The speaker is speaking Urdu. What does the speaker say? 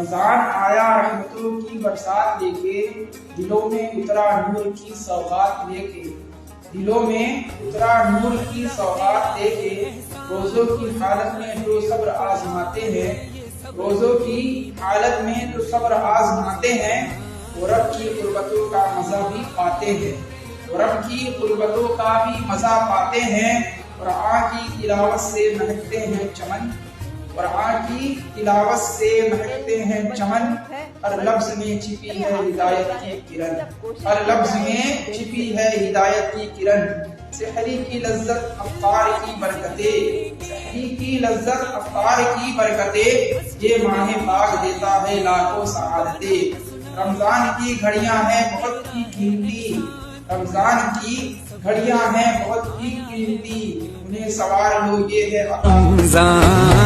رمضان آیا رحمتوں کی برسات لے کے، دلوں میں اترا نور کی سوغات لے کے، دلوں میں اترا نور کی سوغات لے کے، روزوں کی حالت میں جو صبر آزماتے ہیں، روزوں کی حالت میں جو صبر آزماتے ہیں، وہ رب کی قربتوں کا مزہ بھی پاتے ہیں، وہ رب کی قربتوں کا بھی مزہ پاتے ہیں۔ قرآن کی تلاوت سے مہکتے ہیں چمن، قرآن کی تلاوت سے مہکتے ہیں چمن، ہر لفظ میں چھپی ہے ہدایت کی کرن، ہر لفظ میں چھپی ہے ہدایت کی کرن۔ سحری کی لذت افطار کی برکتیں، سحری کی لذت افطار کی برکتیں، یہ ماہ پاک دیتا ہے لاکھوں سعادتیں۔ رمضان کی گھڑیاں ہیں بہت ہی قیمتی، رمضان کی گھڑیاں ہیں بہت ہی قیمتی، انہیں سوار لو یہ ہے رمضان۔